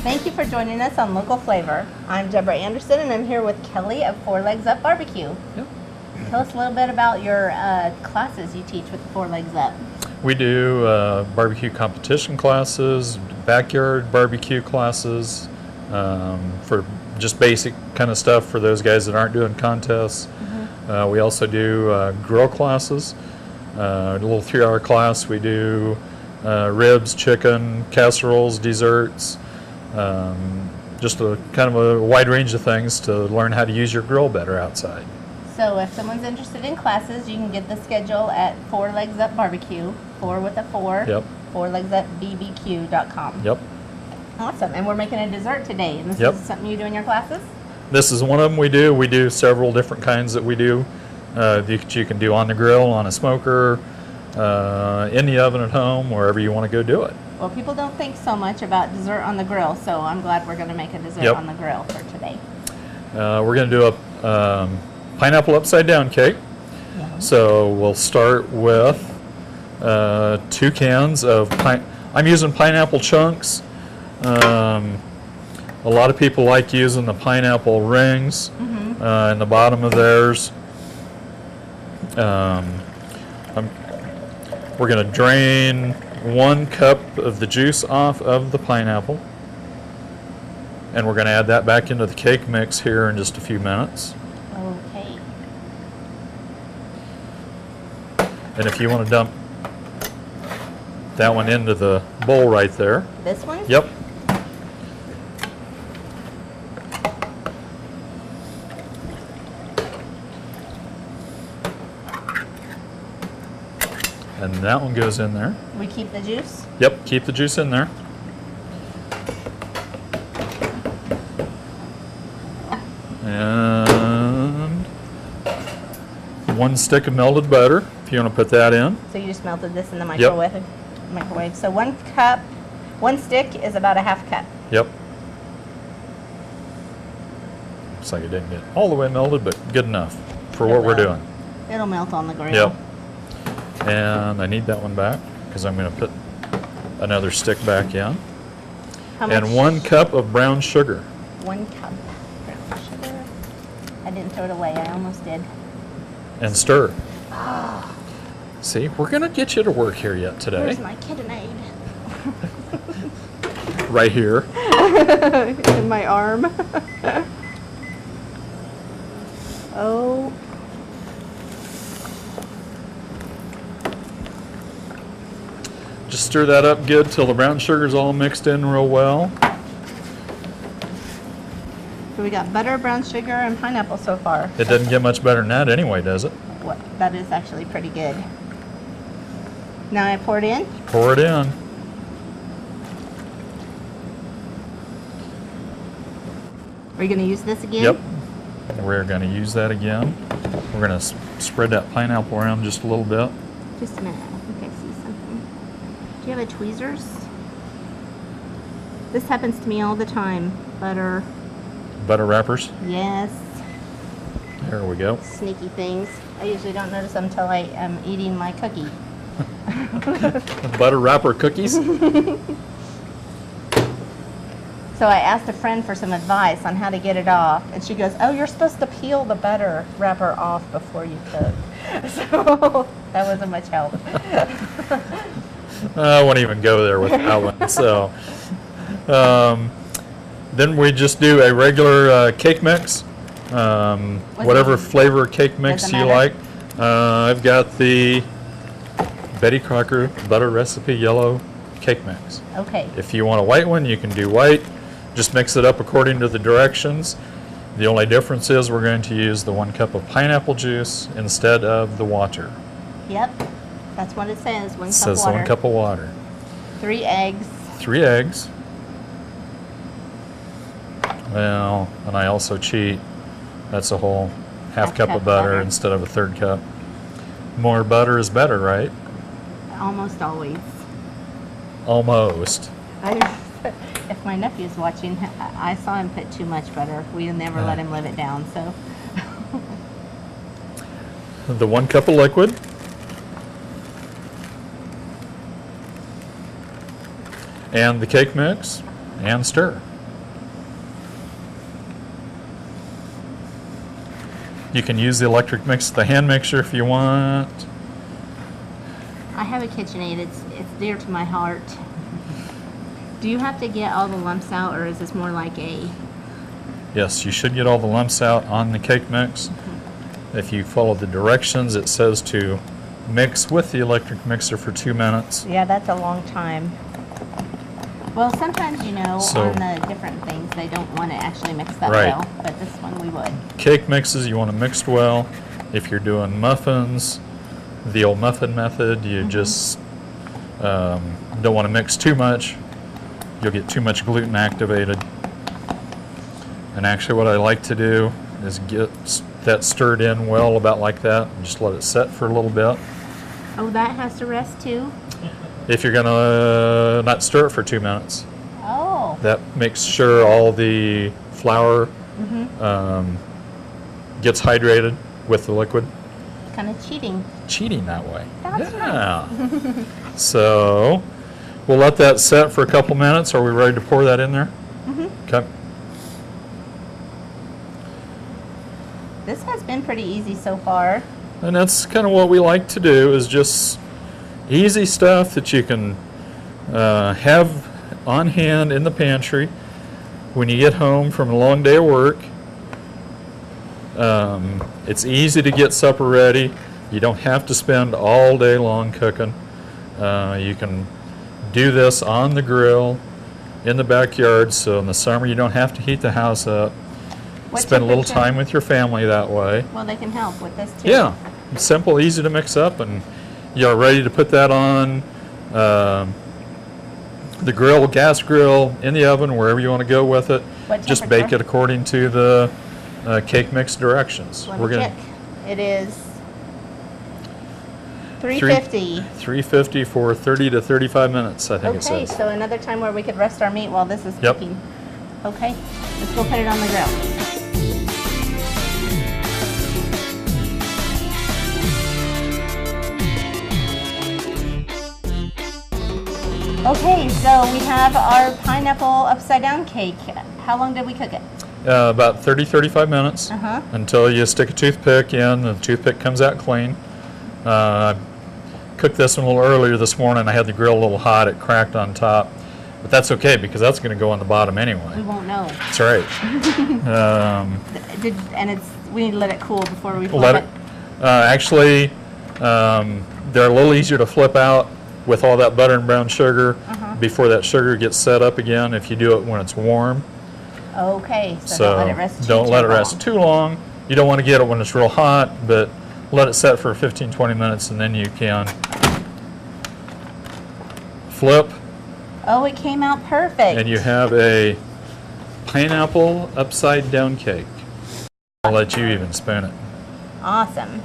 Thank you for joining us on Local Flavor. I'm Deborah Anderson, and I'm here with Kelly of 4 Legs Up BBQ. Yep. Tell us a little bit about your classes you teach with 4 Legs Up. We do barbecue competition classes, backyard barbecue classes, for just basic kind of stuff for those guys that aren't doing contests. Mm-hmm. We also do grill classes, a little 3-hour class. We do ribs, chicken, casseroles, desserts, just a kind of a wide range of things to learn how to use your grill better outside. So if someone's interested in classes, you can get the schedule at 4 Legs Up BBQ, 4 with a 4, Yep. 4legsupbbq.com. Yep. Awesome. And we're making a dessert today. And this Yep. is something you do in your classes? This is one of them we do. We do several different kinds that we do. That you can do on the grill, on a smoker, in the oven at home, wherever you want to go do it. Well, people don't think so much about dessert on the grill, so I'm glad we're going to make a dessert Yep. on the grill for today. We're going to do a pineapple upside down cake. Yum. So we'll start with 2 cans of I'm using pineapple chunks. A lot of people like using the pineapple rings in the bottom of theirs. We're going to drain 1 cup of the juice off of the pineapple, and we're going to add that back into the cake mix here in just a few minutes. Okay. And if you want to dump that one into the bowl right there. This one? Yep. And that one goes in there. We keep the juice? Yep, keep the juice in there. And 1 stick of melted butter, if you want to put that in. So you just melted this in the microwave. So 1 cup, 1 stick is about a ½ cup. Yep. Looks like it didn't get all the way melted, but good enough for what we're doing. It'll melt on the grill. Yep. And I need that one back because I'm going to put another stick back in. How much? And 1 cup of brown sugar. 1 cup brown sugar. I didn't throw it away. I almost did. And stir. Oh, See, we're going to get you to work here yet today. where's my KitchenAid? Right here. In my arm. Oh. Just stir that up good till the brown sugar's all mixed in real well. So we got butter, brown sugar, and pineapple so far. It doesn't get much better than that anyway, does it? What? That is actually pretty good. Now I pour it in. Pour it in. Are you going to use this again? Yep. We're going to use that again. We're going to spread that pineapple around just a little bit. Just a minute. I think I see something. Do you have a tweezers? This happens to me all the time. Butter. Butter wrappers. Yes. There we go. Sneaky things. I usually don't notice them until I am eating my cookie. Butter wrapper cookies. So I asked a friend for some advice on how to get it off, and she goes, "Oh, you're supposed to peel the butter wrapper off before you cook." So that wasn't much help. I won't even go there with that one. So then we just do a regular cake mix, whatever flavor cake mix you like. I've got the Betty Crocker butter recipe yellow cake mix. Okay. If you want a white one, you can do white. Just mix it up according to the directions. The only difference is we're going to use the 1 cup of pineapple juice instead of the water. Yep. That's what it says. 1 cup It says water. 1 cup of water. 3 eggs. 3 eggs. Well, and I also cheat. That's a whole half cup of butter instead of a 1/3 cup. More butter is better, right? Almost always. Almost. If my nephew's watching, I saw him put too much butter. We never let him live it down, so. The 1 cup of liquid. And the cake mix, and stir. You can use the electric mix, the hand mixer if you want. I have a KitchenAid. It's dear to my heart. Do you have to get all the lumps out, or is this more like a... Yes, you should get all the lumps out on the cake mix. If you follow the directions, it says to mix with the electric mixer for 2 minutes. Yeah, that's a long time. Well, sometimes, you know, So- on the different things, they don't want to actually mix that Right. well, but this one we would. Cake mixes, you want to mix well. If you're doing muffins, the old muffin method, you just don't want to mix too much. You'll get too much gluten activated. And actually what I like to do is get that stirred in well, about like that, and just let it set for a little bit. Oh, that has to rest too? If you're gonna not stir it for 2 minutes, Oh. that makes sure all the flour gets hydrated with the liquid. Kind of cheating. Cheating that way. That's yeah. So we'll let that set for a couple minutes. Are we ready to pour that in there? Okay. This has been pretty easy so far. And that's kind of what we like to do, is just easy stuff that you can have on hand in the pantry when you get home from a long day of work. It's easy to get supper ready. You don't have to spend all day long cooking. You can do this on the grill in the backyard, so in the summer you don't have to heat the house up. What Spend a little temperature? time with your family that way. Well, they can help with this too. Yeah, simple, easy to mix up, and you're ready to put that on the grill, gas grill, in the oven, wherever you want to go with it. What Just bake temperature? it according to the cake mix directions. Let me check. It is 350. 350 for 30 to 35 minutes, I think it Okay, says. so another time where we could rest our meat while this is Yep. cooking. Okay, let's go put it on the grill. Okay, so we have our pineapple upside down cake. How long did we cook it? About 30, 35 minutes Uh-huh. until you stick a toothpick in and the toothpick comes out clean. I cooked this one a little earlier this morning. I had the grill a little hot. It cracked on top. But that's okay, because that's going to go on the bottom We anyway. won't know. That's right. We need to let it cool before we flip Let it. it. Actually, they're a little easier to flip out with all that butter and brown sugar before that sugar gets set up again, if you do it when it's warm. Okay, so don't let it rest don't let it long. rest too long. You don't want to get it when it's real hot, but let it set for 15, 20 minutes, and then you can flip, Oh, it came out perfect. and you have a pineapple upside down cake. I'll let you even spoon it. Awesome.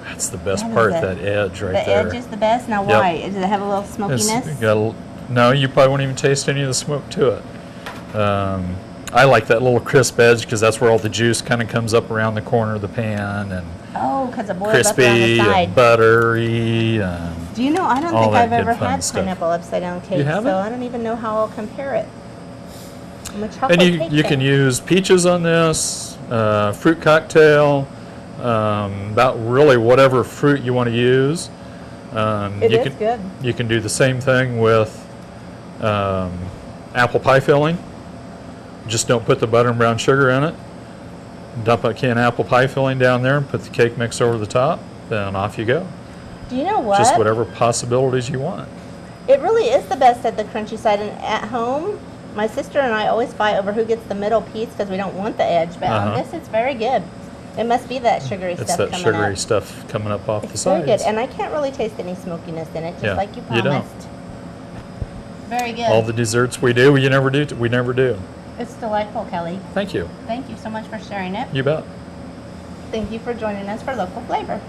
That's the best That is part, it. that edge right The there. edge is the best. Now, Yep. why? Does it have a little It's smokiness? got no, you probably won't even taste any of the smoke to it. I like that little crisp edge, because that's where all the juice kind of comes up around the corner of the pan, and Oh, because it boils up around the crispy side. and buttery. Do you know, I don't all think that I've good ever fun had stuff. pineapple upside down cake, haven't? so I don't even know how I'll compare it. I'm a chocolate And you cake can fan. use peaches on this, fruit cocktail, about really whatever fruit you want to use. It you is can, good. You can do the same thing with apple pie filling. Just don't put the butter and brown sugar in it. Dump a can of apple pie filling down there and put the cake mix over the top, then off you go. Do you know what? Just whatever possibilities you want. It really is the best at the crunchy side. And at home, my sister and I always fight over who gets the middle piece because we don't want the edge. But on Uh-huh. this, it's very good. It must be that sugary It's stuff that coming sugary up. stuff coming up off the It's very sides. good, and I can't really taste any smokiness in it, just Yeah, like you you promised. don't. Very good. All the desserts we do, we never do. We never do. It's delightful, Kelly. Thank you. Thank you so much for sharing it. You bet. Thank you for joining us for Local Flavor.